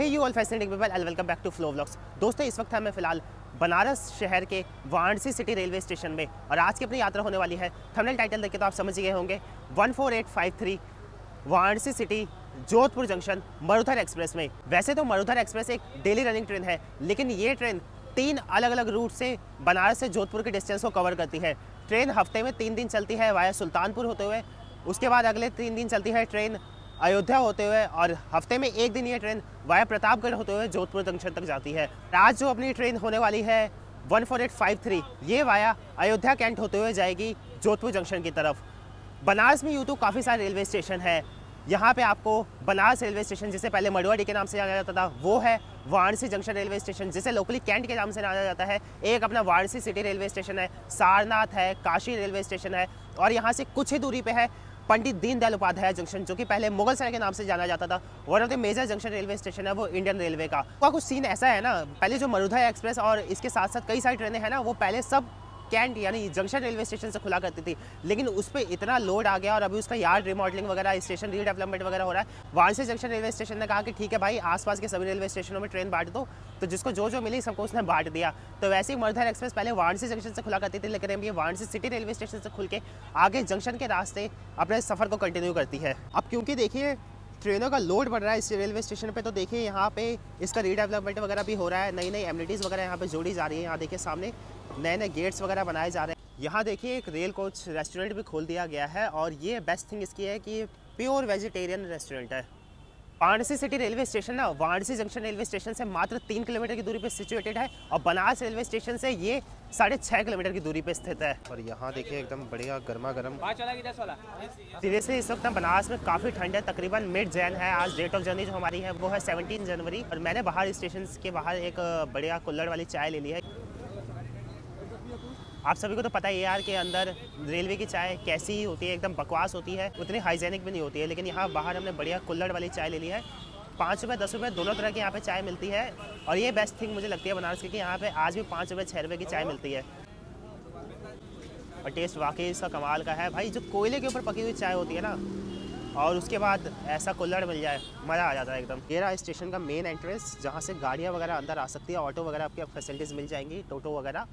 You all fascinating people and welcome back to Flow Vlogs. दोस्तों, इस वक्त हमें फिलहाल बनारस शहर के वाराणसी सिटी रेलवे स्टेशन में और आज की अपनी यात्रा होने वाली है। थंबनेल टाइटल देख के तो आप समझ गए होंगे 14853 Varanasi city Jodhpur junction Marudhar express में। वैसे तो मरुधर एक्सप्रेस एक डेली रनिंग ट्रेन है, लेकिन ये ट्रेन 3 अलग अलग रूट से बनारस से जोधपुर के डिस्टेंस को कवर करती है। ट्रेन हफ्ते में 3 दिन चलती है वाया सुल्तानपुर होते हुए, उसके बाद अगले 3 दिन चलती है ट्रेन अयोध्या होते हुए, और हफ्ते में 1 दिन ये ट्रेन वाया प्रतापगढ़ होते हुए जोधपुर जंक्शन तक जाती है। आज जो अपनी ट्रेन होने वाली है 14853, ये वाया अयोध्या कैंट होते हुए जाएगी जोधपुर जंक्शन की तरफ। बनारस में यूँ तो काफ़ी सारे रेलवे स्टेशन है। यहाँ पे आपको बनारस रेलवे स्टेशन, जिसे पहले मड़ुआडी के नाम से जाना जाता था, वो है। वाराणसी जंक्शन रेलवे स्टेशन, जिसे लोकली कैंट के नाम से जाना जाता है। एक अपना वाराणसी सिटी रेलवे स्टेशन है, सारनाथ है, काशी रेलवे स्टेशन है, और यहाँ से कुछ ही दूरी पे है पंडित दीनदयाल उपाध्याय जंक्शन, जो कि पहले मुगल सराय के नाम से जाना जाता था। One of the major junction railway station है वो इंडियन रेलवे का। कुछ सीन ऐसा है ना, पहले जो मरुधर एक्सप्रेस और इसके साथ साथ कई सारी ट्रेनें हैं ना, वो पहले सब कैंट यानी जंक्शन रेलवे स्टेशन से खुला करती थी, लेकिन उस पर इतना लोड आ गया और अभी उसका यार्ड रिमॉडलिंग वगैरह, स्टेशन रीडेवलपमेंट वगैरह हो रहा है। वाराणसी जंक्शन रेलवे स्टेशन ने कहा कि ठीक है भाई, आसपास के सभी रेलवे स्टेशनों में ट्रेन बांट दो, तो जिसको जो जो मिली सबको उसने बांट दिया। तो वैसे ही मरुधर एक्सप्रेस पहले वाराणसी जंक्शन से खुला करती थी, लेकिन अब ये वाराणसी सिटी रेलवे स्टेशन से खुल के आगे जंक्शन के रास्ते अपने सफ़र को कंटिन्यू करती है। अब क्योंकि देखिए ट्रेनों का लोड बढ़ रहा है इस रेलवे स्टेशन पे, तो देखिए यहाँ पे इसका रीडेवलपमेंट वगैरह भी हो रहा है, नई नई एमिनिटीज़ वगैरह यहाँ पे जोड़ी जा रही है। यहाँ देखिए सामने नए नए गेट्स वगैरह बनाए जा रहे हैं। यहाँ देखिए एक रेल कोच रेस्टोरेंट भी खोल दिया गया है, और ये बेस्ट थिंग इसकी है कि ये प्योर वेजिटेरियन रेस्टोरेंट है। वाराणसी सिटी रेलवे स्टेशन ना वाराणसी जंक्शन रेलवे स्टेशन से मात्र 3 किलोमीटर की दूरी पर सिचुएटेड है, और बनारस रेलवे स्टेशन से ये 6.5 किलोमीटर की दूरी पर स्थित है। और यहाँ देखिए एकदम बढ़िया गर्मा गर्म। सीरियसली इस वक्त बनारस में काफ़ी ठंड है, तकरीबन मिड जैन है। आज डेट ऑफ जर्नी जो हमारी है वो है 17 जनवरी, और मैंने बाहर स्टेशन के बाहर एक बढ़िया कुल्हड़ वाली चाय ले ली है। आप सभी को तो पता ही है यार कि अंदर रेलवे की चाय कैसी ही होती है, एकदम बकवास होती है, उतनी हाइजेनिक भी नहीं होती है। लेकिन यहाँ बाहर हमने बढ़िया कुल्हड़ वाली चाय ले ली है। 5 रुपये 10 रुपये दोनों तरह की यहाँ पे चाय मिलती है, और ये बेस्ट थिंग मुझे लगती है बनारस की कि यहाँ पे आज भी 5 रुपये 6 रुपये की चाय मिलती है, और टेस्ट वाकई इसका कमाल का है भाई। जो कोयले के ऊपर पकी हुई चाय होती है ना, और उसके बाद ऐसा कुल्हड़ मिल जाए, मज़ा आ जाता है एकदम। ये रहा स्टेशन का मेन एंट्रेंस, जहाँ से गाड़ियाँ वगैरह अंदर आ सकती है, ऑटो वगैरह आपकी फैसिलिटीज़ मिल जाएंगी, टोटो वगैरह।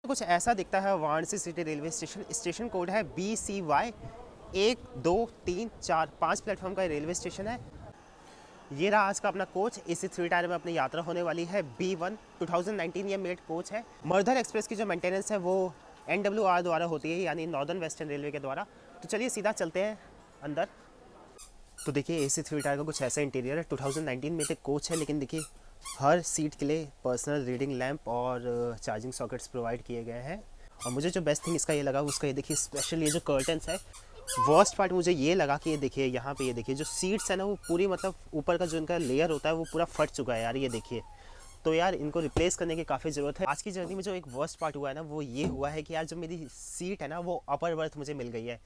कुछ ऐसा दिखता है Varanasi city railway station. Station code है BCY 1 2 3 4 5 प्लेटफॉर्म का रेलवे स्टेशन है। ये रहा आज का अपना कोच। इसी 3 टायर में अपनी यात्रा होने वाली है। B1 2019 ये मेड कोच है। मरुधर एक्सप्रेस की जो मेंटेनेंस है वो NWR द्वारा होती है, यानी नॉर्दर्न वेस्टर्न रेलवे के द्वारा। तो चलिए सीधा चलते हैं अंदर। तो देखिए AC 3 टायर का कुछ ऐसा इंटीरियर है। 2019 में एक कोच है, लेकिन देखिए हर सीट के लिए पर्सनल रीडिंग लैंप और चार्जिंग सॉकेट्स प्रोवाइड किए गए हैं। और मुझे जो बेस्ट थिंग इसका ये लगा उसका ये देखिए स्पेशल ये जो कर्टन्स है। वर्स्ट पार्ट मुझे ये लगा कि ये देखिए यहाँ पे ये देखिए जो सीट्स है ना, वो पूरी मतलब ऊपर का जो इनका लेयर होता है वो पूरा फट चुका है यार, ये देखिए। तो यार इनको रिप्लेस करने की काफ़ी ज़रूरत है। आज की जर्नी में जो एक वर्स्ट पार्ट हुआ है ना, वो ये हुआ है कि यार जो मेरी सीट है ना वो अपर बर्थ मुझे मिल गई है।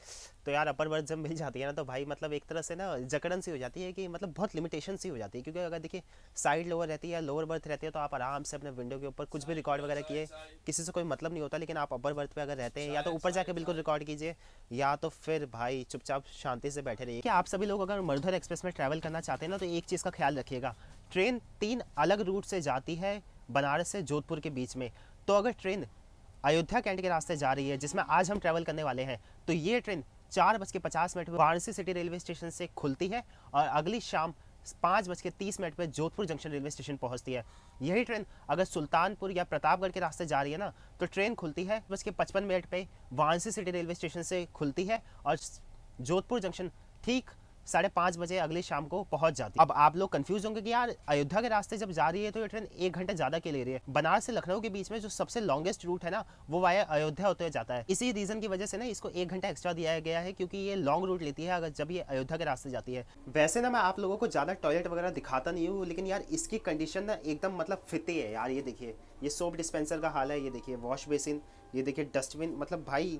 तो यार अपर बर्थ जब मिल जाती है ना, तो भाई मतलब एक तरह से ना जकड़न सी हो जाती है, कि मतलब बहुत लिमिटेशन सी हो जाती है। क्योंकि अगर देखिए साइड लोअर रहती है या लोअर बर्थ रहती है, तो आप आराम से अपने विंडो के ऊपर कुछ भी रिकॉर्ड वगैरह किए, किसी से कोई मतलब नहीं होता। लेकिन आप अपर बर्थ पे अगर रहते हैं, या तो ऊपर जाके बिल्कुल रिकॉर्ड कीजिए, या तो फिर भाई चुपचाप शांति से बैठे रहिए। कि आप सभी लोग अगर मरुधर एक्सप्रेस में ट्रैवल करना चाहते हैं ना, तो एक चीज़ का ख्याल रखिएगा, ट्रेन 3 अलग रूट से जाती है बनारस से जोधपुर के बीच में। तो अगर ट्रेन अयोध्या कैंट के रास्ते जा रही है, जिसमें आज हम ट्रैवल करने वाले हैं, तो ये train 4:50 Varanasi city railway station से खुलती है, और अगली शाम 5:30 पर जोधपुर जंक्शन रेलवे स्टेशन पहुंचती है। यही ट्रेन अगर सुल्तानपुर या प्रतापगढ़ के रास्ते जा रही है ना, तो ट्रेन खुलती है 5:55 पे वाराणसी सिटी रेलवे स्टेशन से खुलती है, और जोधपुर जंक्शन ठीक 5:30 बजे अगली शाम को पहुंच जाती है। अब आप लोग कंफ्यूज होंगे कि यार अयोध्या के रास्ते जब जा रही है तो ये ट्रेन 1 घंटा ज़्यादा के ले रही है। बनारस से लखनऊ के बीच में जो सबसे लॉन्गेस्ट रूट है ना, वो वाया अयोध्या होते हुए जाता है। इसी रीज़न की वजह से ना इसको 1 घंटा एक्स्ट्रा दिया गया है, क्योंकि ये लॉन्ग रूट लेती है अगर जब ये अयोध्या के रास्ते जाती है। वैसे ना मैं आप लोगों को ज़्यादा टॉयलेट वगैरह दिखाता नहीं हूँ, लेकिन यार इसकी कंडीशन ना एकदम मतलब फिते है यार। ये देखिए ये सोप डिस्पेंसर का हाल है, ये देखिए वॉश बेसिन, ये देखिए डस्टबिन, मतलब भाई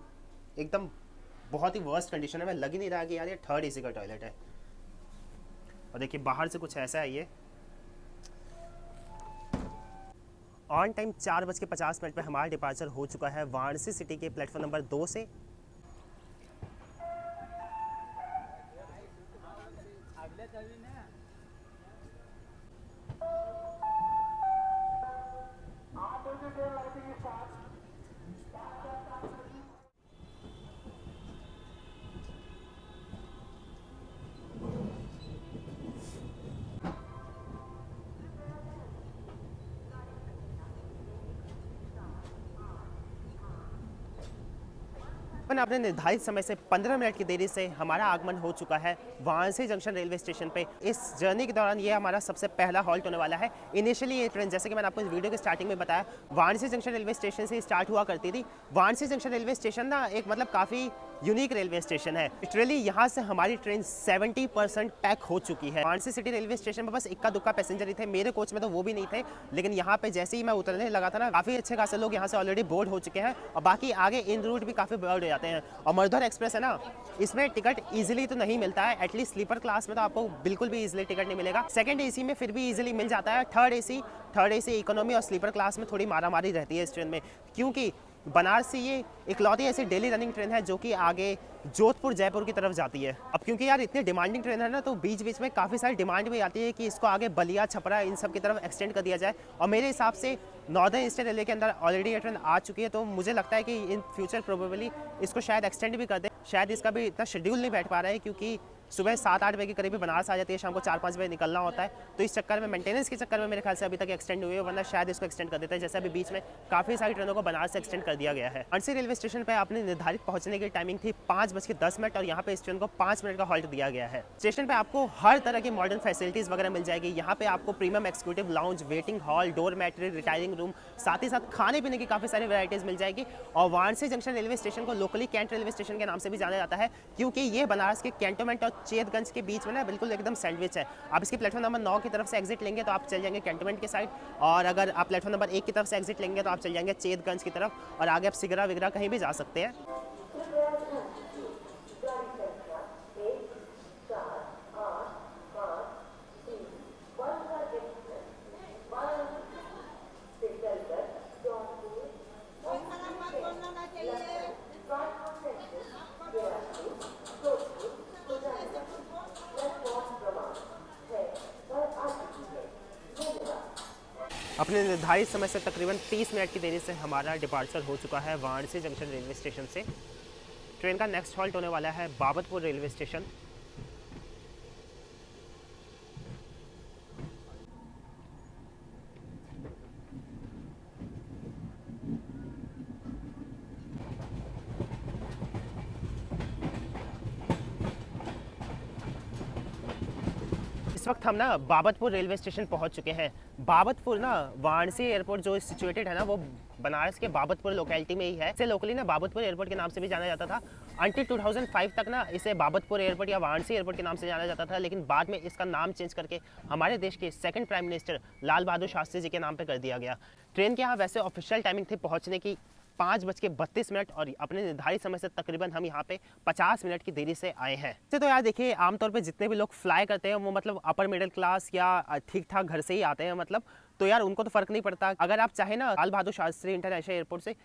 एकदम बहुत ही वर्स्ट कंडीशन है। मैं लग ही नहीं रहा कि यार ये 3rd AC का टॉयलेट है। और देखिए बाहर से कुछ ऐसा है। ये ऑन टाइम 4:50 पे हमारा डिपार्चर हो चुका है वाराणसी सिटी के प्लेटफॉर्म नंबर 2 से। अपने निर्धारित समय से 15 मिनट की देरी से हमारा आगमन हो चुका है वाराणसी जंक्शन रेलवे स्टेशन पे। इस जर्नी के दौरान ये हमारा सबसे पहला हॉल्ट होने वाला है। इनिशियली ये ट्रेन, जैसे कि मैंने आपको इस वीडियो के स्टार्टिंग में बताया, वाराणसी जंक्शन रेलवे स्टेशन से स्टार्ट हुआ करती थी। वाराणसी जंक्शन रेलवे स्टेशन ना एक मतलब काफ़ी यूनिक रेलवे स्टेशन है। लिटरली यहाँ से हमारी ट्रेन 70% पैक हो चुकी है। वाराणसी सिटी रेलवे स्टेशन पर बस इक्का दुक्का पैसेंजर ही थे, मेरे कोच में तो वो भी नहीं थे। लेकिन यहाँ पे जैसे ही मैं उतरने लगा था ना, काफ़ी अच्छे खासे लोग यहाँ से ऑलरेडी बोर्ड हो चुके हैं और बाकी आगे इन रूट भी काफ़ी बोर्ड हो जाते हैं। और मरुधर एक्सप्रेस है ना, इसमें टिकट इजीली तो नहीं मिलता है। एटलीस्ट स्लीपर क्लास में तो आपको बिल्कुल भी इजीली टिकट नहीं मिलेगा। सेकंड एसी में फिर भी इजीली मिल जाता है। थर्ड एसी इकोनॉमी और स्लीपर क्लास में थोड़ी मारामारी रहती है इस ट्रेन में, क्योंकि बनारस से ये इकलौती ऐसी डेली रनिंग ट्रेन है जो कि आगे जोधपुर जयपुर की तरफ जाती है। अब क्योंकि यार इतनी डिमांडिंग ट्रेन है ना, तो बीच बीच में काफ़ी सारी डिमांड भी आती है कि इसको आगे बलिया, छपरा इन सब की तरफ एक्सटेंड कर दिया जाए। और मेरे हिसाब से नॉर्दर्न ईस्टर्न रेलवे के अंदर ऑलरेडी ये ट्रेन आ चुकी है, तो मुझे लगता है कि इन फ्यूचर प्रोबेबली इसको शायद एक्सटेंड भी कर दें। शायद इसका भी इतना शेड्यूल नहीं बैठ पा रहा है, क्योंकि सुबह 7-8 बजे के करीब बनारस आ जाती है, शाम को 4-5 बजे निकलना होता है। तो इस चक्कर में, मेंटेनेंस के चक्कर में मेरे ख्याल से अभी तक एक्सटेंड हुई है, वरना शायद इसको एक्सटेंड कर देते हैं। जैसे अभी बीच में काफ़ी सारी ट्रेनों को बनारस से एक्सटेंड कर दिया गया है। वाराणसी रेलवे स्टेशन पर अपने निर्धारित पहुंचने की टाइमिंग थी 5:10 और यहाँ पे इस ट्रेन को 5 मिनट का हॉल्ट दिया गया है। स्टेशन पे आपको हर तरह की मॉडर्न फैसिलिटीज़ वगैरह मिल जाएगी। यहाँ पे आपको premium executive lounge, waiting hall, dormitory, retiring room, साथ ही साथ खाने पीने की काफ़ी सारी वैराइटीज़ मिल जाएगी। और वाराणसी जंक्शन रेलवे स्टेशन को लोकली कैंट रेलवे स्टेशन के नाम से भी जाना जाता है, क्योंकि ये बनारस के कैंटोनमेंट और चेतगंज के बीच में ना बिल्कुल एकदम सैंडविच है। आप इसकी प्लेटफॉर्म नंबर 9 की तरफ से एग्जिट लेंगे तो आप चल जाएंगे कैंटोनमेंट के साइड, और अगर आप प्लेटफॉर्म नंबर 1 की तरफ से एग्जिट लेंगे तो आप चल जाएंगे चेतगंज की तरफ, और आगे आप सिगरा विगरा कहीं भी जा सकते हैं। अपने निर्धारित समय से तकरीबन 30 मिनट की देरी से हमारा डिपार्चर हो चुका है वाराणसी जंक्शन रेलवे स्टेशन से। ट्रेन का नेक्स्ट हॉल्ट होने वाला है बाबतपुर रेलवे स्टेशन। इस वक्त हम ना बाबतपुर रेलवे स्टेशन पहुंच चुके हैं। बाबतपुर ना वाराणसी एयरपोर्ट जो सिचुएटेड है ना, वो बनारस के बाबतपुर लोकेलिटी में ही है। इसे लोकली ना बाबतपुर एयरपोर्ट के नाम से भी जाना जाता था। अंटिल 2005 तक ना इसे बाबतपुर एयरपोर्ट या वाराणसी एयरपोर्ट के नाम से जाना जाता था, लेकिन बाद में इसका नाम चेंज करके हमारे देश के second prime minister Lal Bahadur Shastri ji के नाम पर कर दिया गया। ट्रेन के यहाँ वैसे ऑफिशियल टाइमिंग थी पहुँचने की 5:32 और अपने निर्धारित समय से तकरीबन हम यहाँ पे 50 मिनट की देरी से आए हैं। तो यार देखिए, आमतौर पे जितने भी लोग फ्लाई करते हैं वो मतलब अपर मिडिल क्लास या ठीक ठाक घर से ही आते हैं, मतलब तो यार उनको तो फ़र्क नहीं पड़ता। अगर आप चाहे ना लाल बहादुर शास्त्री इंटरनेशनल एयरपोर्ट से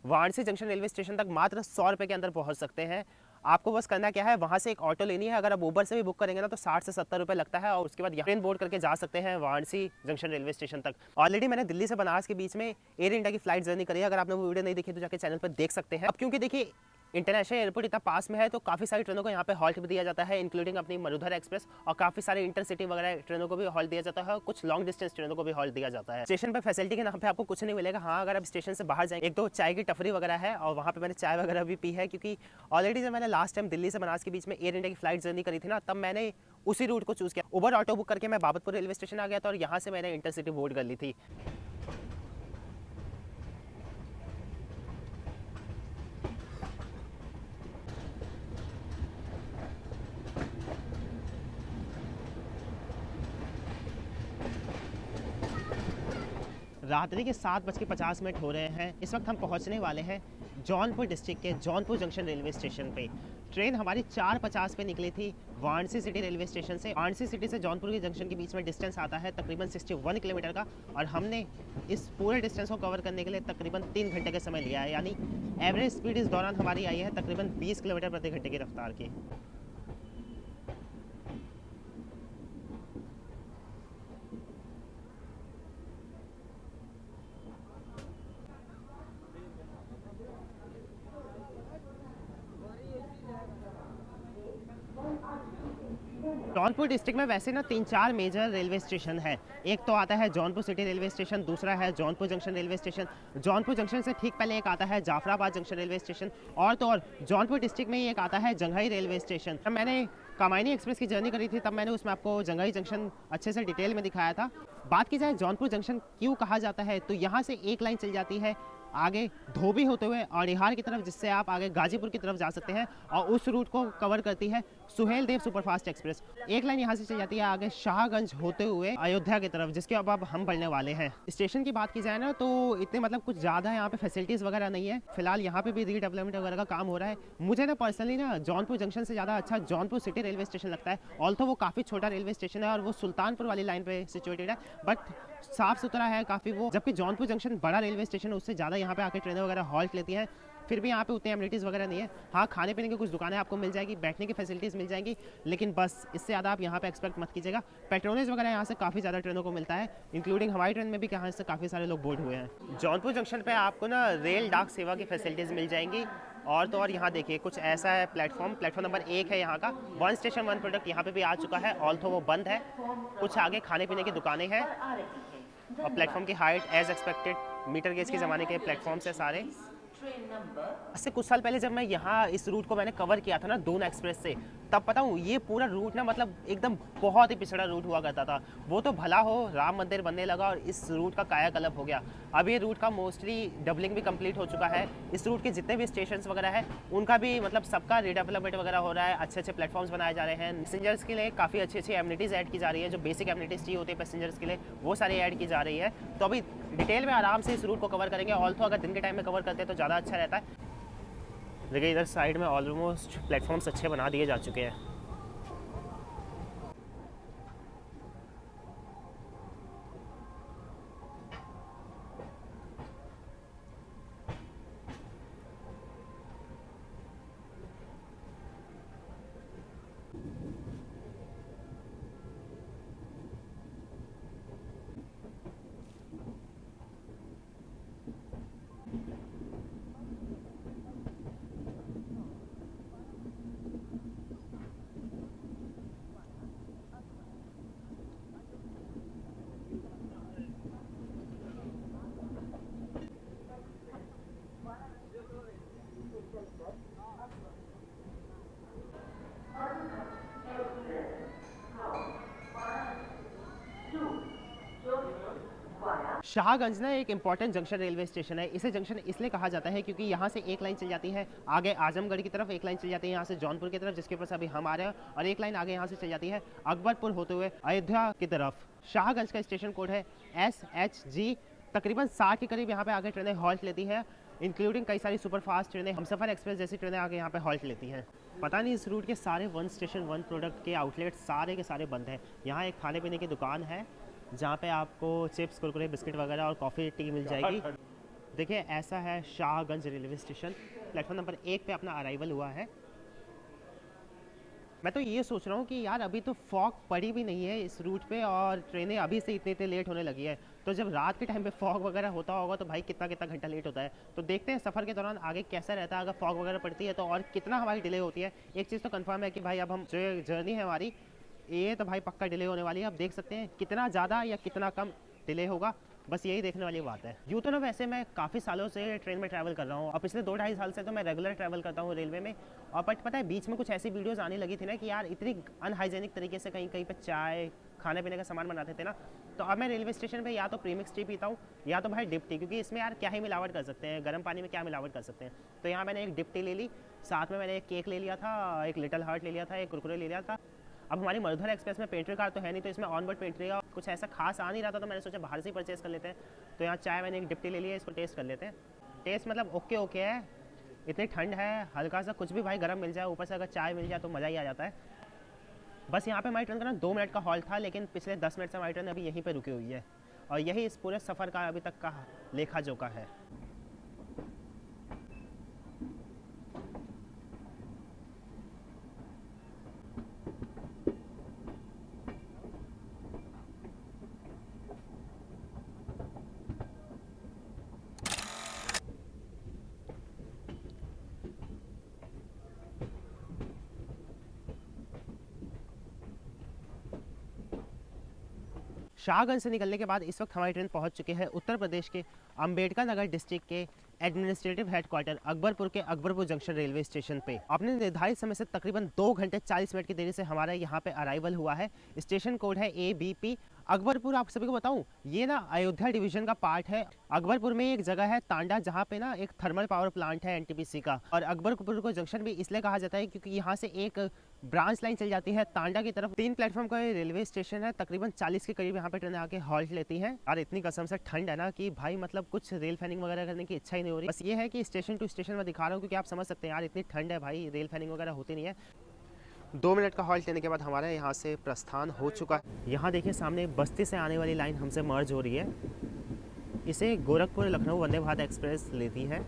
वाराणसी जंक्शन रेलवे स्टेशन तक मात्र 100 रुपये के अंदर पहुँच सकते हैं। आपको बस करना क्या है, वहाँ से एक ऑटो लेनी है। अगर आप ऊबर से भी बुक करेंगे ना तो 60 से 70 रुपये लगता है, और उसके बाद ट्रेन बोर्ड करके जा सकते हैं वाराणसी जंक्शन रेलवे स्टेशन तक। ऑलरेडी मैंने दिल्ली से बनारस के बीच में एयर इंडिया की फ्लाइट जर्नी करी है। अगर आपने वो वीडियो नहीं देखी तो जाके चैनल पर देख सकते हैं। अब क्योंकि देखिए इंटरनेशनल एयरपोर्ट इतना पास में है, तो काफ़ी सारी ट्रेनों को यहाँ पे हॉल्ट भी दिया जाता है, इंक्लूडिंग अपनी मरुधर एक्सप्रेस, और काफ़ी सारे इंटरसिटी वगैरह ट्रेनों को भी हॉल्ट दिया जाता है, और कुछ लॉन्ग डिस्टेंस ट्रेनों को भी हॉल्ट दिया जाता है। स्टेशन पर फैसिलिटी के नाम पे आपको कुछ नहीं मिलेगा। हाँ, अगर आप स्टेशन से बाहर जाएंगे, एक दो चाय की टफरी वगैरह है, और वहाँ पर मैंने चाय वगैरह भी पी है, क्योंकि ऑलरेडी जब मैंने लास्ट टाइम दिल्ली से बनारस के बीच में एयर इंडिया की फ्लाइट जर्नी करी थी ना, तब मैंने उसी रूट को चूज़ किया। उबर ऑटो बुक करके मैं बाबतपुर रेलवे स्टेशन आ गया था, और यहाँ से मैंने इंटरसिटी बोर्ड कर ली थी। रात्रि के 7:50 हो रहे हैं। इस वक्त हम पहुंचने वाले हैं जौनपुर डिस्ट्रिक्ट के जौनपुर जंक्शन रेलवे स्टेशन पे। ट्रेन हमारी 4:50 पे निकली थी वाराणसी सिटी रेलवे स्टेशन से। वाराणसी सिटी से जौनपुर के जंक्शन के बीच में डिस्टेंस आता है तकरीबन 61 किलोमीटर का, और हमने इस पूरे डिस्टेंस को कवर करने के लिए तकरीबन 3 घंटे का समय लिया है। यानी एवरेज स्पीड इस दौरान हमारी आई है तकरीबन 20 किलोमीटर प्रति घंटे की रफ्तार की। जौनपुर डिस्ट्रिक्ट में वैसे ना 3-4 मेजर रेलवे स्टेशन है। एक तो आता है जौनपुर सिटी रेलवे स्टेशन, दूसरा है Jaunpur junction railway station. Jaunpur junction से ठीक पहले एक आता है जाफराबाद जंक्शन रेलवे स्टेशन, और तो और जौनपुर डिस्ट्रिक्ट में ही एक आता है जंघई रेलवे स्टेशन। जब मैंने कामायनी एक्सप्रेस की जर्नी करी थी तब मैंने उसमें आपको जंघई जंक्शन अच्छे से डिटेल में दिखाया था। बात की जाए जौनपुर जंक्शन क्यों कहा जाता है, तो यहाँ से एक लाइन चल जाती है आगे धोबी होते हुए अड़िहार की तरफ, जिससे आप आगे गाजीपुर की तरफ जा सकते हैं, और उस रूट को कवर करती है सुहेल देव सुपरफास्ट एक्सप्रेस। एक लाइन यहाँ से चल जाती है आगे शाहगंज होते हुए अयोध्या की तरफ, जिसके अब हम बढ़ने वाले हैं। स्टेशन की बात की जाए ना तो इतने मतलब कुछ ज़्यादा यहाँ पे फैसिलिटीज़ वगैरह नहीं है। फिलहाल यहाँ पे भी रीडेवलपमेंट वगैरह का काम हो रहा है। मुझे ना पर्सनली ना जौनपुर जंक्शन से ज़्यादा अच्छा जौनपुर सिटी रेलवे स्टेशन लगता है। ऑल्थो वो काफ़ी छोटा रेलवे स्टेशन है और वो सुल्तानपुर वाली लाइन पे सिचुएटेड है, बट साफ़ सुथरा है काफ़ी वो। जबकि जौनपुर जंक्शन बड़ा रेलवे स्टेशन है, उससे ज़्यादा यहाँ पे आके ट्रेनें वगैरह हॉल्ट लेती हैं। फिर भी यहाँ पे उतनी एमिनिटीज़ वगैरह नहीं है। हाँ, खाने पीने की कुछ दुकानें आपको मिल जाएगी, बैठने की फैसिलिटीज़ मिल जाएंगी, लेकिन बस इससे ज़्यादा आप यहाँ पे एक्सपेक्ट मत कीजिएगा। पेट्रोनेज वगैरह यहाँ से काफ़ी ज़्यादा ट्रेनों को मिलता है, इंक्लूडिंग हमारी ट्रेन में भी यहाँ से काफ़ी सारे लोग बोर्ड हुए हैं। जौनपुर जंक्शन पर आपको ना रेल डाक सेवा की फैसिलिटीज़ मिल जाएंगी। और तो और यहाँ देखिए कुछ ऐसा है प्लेटफॉर्म नंबर 1 है यहाँ का। वन स्टेशन वन प्रोडक्ट यहाँ पे भी आ चुका है, ऑल्थो वो बंद है। कुछ आगे खाने पीने की दुकानें हैं और प्लेटफॉर्म की height as expected metre gauge के ज़माने के प्लेटफॉर्म्स है सारे। इससे कुछ साल पहले जब मैं यहाँ इस रूट को मैंने कवर किया था ना दून एक्सप्रेस से, तब पता हूँ ये पूरा रूट ना मतलब एकदम बहुत ही पिछड़ा रूट हुआ करता था। वो तो भला हो राम मंदिर बनने लगा और इस रूट का कायाकल्प हो गया। अब ये रूट का मोस्टली डबलिंग भी कंप्लीट हो चुका है। इस रूट के जितने भी स्टेशन वगैरह है उनका भी मतलब सबका रीडेवलपमेंट वगैरह हो रहा है, अच्छे अच्छे प्लेटफॉर्म्स बनाए जा रहे हैं। पैसेंजर्स के लिए काफ़ी अच्छी अच्छी एमिनिटीज़ ऐड की जा रही है, जो बेसिक एमिनिटीज़ चाहिए होती है पैसेंजर्स के लिए वो सारी ऐड की जा रही है। तो अभी डिटेल में आराम से इस रूट को कवर करेंगे। ऑल्थो अगर दिन के टाइम में कवर करते हैं तो ज़्यादा अच्छा रहता है। देखिए इधर साइड में ऑलमोस्ट प्लेटफॉर्म्स अच्छे बना दिए जा चुके हैं। शाहगंज ना एक इंपॉर्टेंट जंक्शन रेलवे स्टेशन है। इसे जंक्शन इसलिए कहा जाता है क्योंकि यहाँ से एक लाइन चल जाती है आगे आजमगढ़ की तरफ, एक लाइन चल जाती है यहाँ से जौनपुर की तरफ जिसके ऊपर से अभी हम आ रहे हैं, और एक लाइन आगे यहाँ से चल जाती है अकबरपुर होते हुए अयोध्या की तरफ। शाहगंज का स्टेशन कोड है SHG। तकरीबन 60 के करीब यहाँ पे आगे ट्रेनें हॉल्ट लेती है, इंक्लूडिंग कई सारी सुपरफास्ट ट्रेनें, हमसफ़र एक्सप्रेस जैसी ट्रेनें आगे यहाँ पे हॉल्ट लेती हैं। पता नहीं इस रूट के सारे वन स्टेशन वन प्रोडक्ट के आउटलेट सारे के सारे बंद हैं। यहाँ एक खाने पीने की दुकान है जहाँ पे आपको चिप्स कुरकुरे बिस्किट वगैरह और कॉफ़ी टी मिल जाएगी। देखिए ऐसा है Shahganj railway station. Platform number 1 पे अपना अराइवल हुआ है। मैं तो ये सोच रहा हूँ कि यार अभी तो फॉग पड़ी भी नहीं है इस रूट पे और ट्रेनें अभी से इतने लेट होने लगी है, तो जब रात के टाइम पे फॉग वगैरह होता होगा तो भाई कितना कितना घंटा लेट होता है। तो देखते हैं सफ़र के दौरान आगे कैसा रहता है, अगर फॉग वगैरह पड़ती है तो और कितना हमारी डिले होती है। एक चीज़ तो कंफर्म है कि भाई अब हम जो जर्नी है हमारी ये तो भाई पक्का डिले होने वाली है। अब देख सकते हैं कितना ज़्यादा या कितना कम डिले होगा, बस यही देखने वाली बात है। यूँ तो ना वैसे मैं काफ़ी सालों से ट्रेन में ट्रैवल कर रहा हूँ और पिछले 2-2.5 साल से तो मैं रेगुलर ट्रैवल करता हूँ रेलवे में। और बट पता है बीच में कुछ ऐसी वीडियोस आने लगी थी ना कि यार इतनी अनहाइजेनिक तरीके से कहीं कहीं पे चाय खाने पीने का सामान बनाते थे ना, तो अब मैं रेलवे स्टेशन पे या तो प्रीमिक्स टी पीता हूँ या तो भाई डिप टी, क्योंकि इसमें यार क्या ही मिलावट कर सकते हैं, गर्म पानी में क्या मिलावट कर सकते हैं। तो यहाँ मैंने एक डिप टी ले ली, साथ में मैंने एक केक ले लिया था, एक लिटिल हार्ट ले लिया था, एक कुरकुरे ले लिया था। अब हमारी मरुधर एक्सप्रेस में पेंट्री कार्ड तो है नहीं, तो इसमें ऑन बोर्ड पेंट्री का कुछ ऐसा खास आ नहीं रहा था, तो मैंने सोचा बाहर से ही परचेस कर लेते हैं। तो यहाँ चाय मैंने एक डिप्टी ले लिया, इसको टेस्ट कर लेते हैं। टेस्ट मतलब ओके ओके है, इतनी ठंड है, हल्का सा कुछ भी भाई गर्म मिल जाए, ऊपर से अगर चाय मिल जाए तो मज़ा ही आ जाता है। बस यहाँ पे हमारी ट्रेन का ना 2 मिनट का हॉल्ट था, लेकिन पिछले 10 मिनट से हमारी ट्रेन अभी यहीं पर रुकी हुई है और यही इस पूरे सफ़र का अभी तक का लेखा जोखा है। शाहगंज से निकलने के बाद इस वक्त हमारी ट्रेन पहुंच चुकी है उत्तर प्रदेश के अंबेडकर नगर डिस्ट्रिक्ट के एडमिनिस्ट्रेटिव हेडक्वार्टर अकबरपुर के अकबरपुर जंक्शन रेलवे स्टेशन पे। अपने निर्धारित समय से तकरीबन 2 घंटे 40 मिनट की देरी से हमारा यहाँ पे अराइवल हुआ है। स्टेशन कोड है ABP। अकबरपुर आप सभी को बताऊं, ये ना अयोध्या डिवीजन का पार्ट है। अकबरपुर में एक जगह है तांडा, जहाँ पे ना एक थर्मल पावर प्लांट है NTPC का। और अकबरपुर को जंक्शन भी इसलिए कहा जाता है क्योंकि यहाँ से एक ब्रांच लाइन चल जाती है तांडा की तरफ। 3 प्लेटफॉर्म का रेलवे स्टेशन है, तकरीबन 40 के करीब यहाँ पे ट्रेन आके हॉल्ट लेती है। और इतनी कसम से ठंड है ना कि भाई मतलब कुछ रेल फैनिंग वगैरह करने की इच्छा ही नहीं हो रही। बस ये है कि स्टेशन टू स्टेशन में दिखा रहा हूँ क्योंकि आप समझ सकते हैं यार, इतनी ठंड है भाई, रेल फैनिंग वगैरह होती नहीं है। 2 मिनट का हॉल्ट लेने के बाद हमारा यहाँ से प्रस्थान हो चुका है। यहाँ देखिए सामने बस्ती से आने वाली लाइन हमसे मर्ज हो रही है। इसे गोरखपुर लखनऊ वंदे भारत एक्सप्रेस लेती है।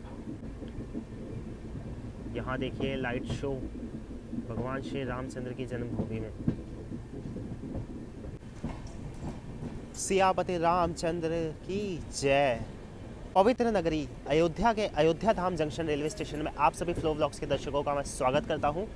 यहाँ देखिए लाइट शो भगवान श्री रामचंद्र की जन्मभूमि में। सियापति रामचंद्र की जय। पवित्र नगरी अयोध्या के अयोध्या धाम जंक्शन रेलवे स्टेशन में आप सभी फ्लो व्लॉग्स के दर्शकों का मैं स्वागत करता हूँ।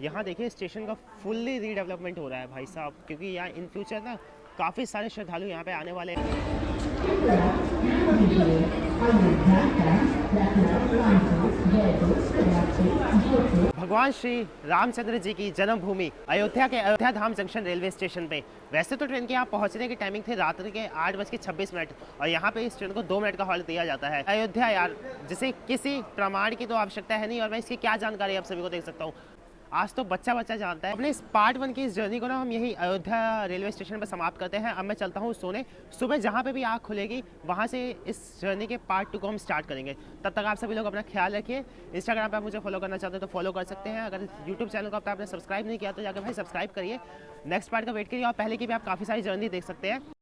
यहाँ देखिए स्टेशन का फुल्ली रीडेवलपमेंट हो रहा है भाई साहब, क्योंकि यहाँ इन फ्यूचर ना काफ़ी सारे श्रद्धालु यहाँ पे आने वाले हैं। भगवान श्री रामचंद्र जी की जन्मभूमि अयोध्या के अयोध्या धाम जंक्शन रेलवे स्टेशन पे। वैसे तो ट्रेन के यहाँ पहुँचने की टाइमिंग थी रात्रि के 8:26 और यहाँ पे इस ट्रेन को 2 मिनट का हॉल्ट दिया जाता है। अयोध्या यार, जिसे किसी प्रमाण की तो आवश्यकता है नहीं, और मैं इसकी क्या जानकारी आप सभी को देख सकता हूँ। आज तो बच्चा बच्चा जानता है। अपने इस पार्ट 1 की इस जर्नी को ना हम यही अयोध्या रेलवे स्टेशन पर समाप्त करते हैं। अब मैं चलता हूँ सोने। सुबह जहाँ पे भी आँख खुलेगी वहाँ से इस जर्नी के पार्ट 2 को हम स्टार्ट करेंगे। तब तक आप सभी लोग अपना ख्याल रखिए। इंस्टाग्राम पे आप मुझे फॉलो करना चाहते हो तो फॉलो कर सकते हैं। अगर यूट्यूब चैनल को अब तक आपने सब्सक्राइब नहीं किया तो जाकर भाई सब्सक्राइब करिए। नेक्स्ट पार्ट का वेट करिए और पहले की भी आप काफ़ी सारी जर्नी देख सकते हैं।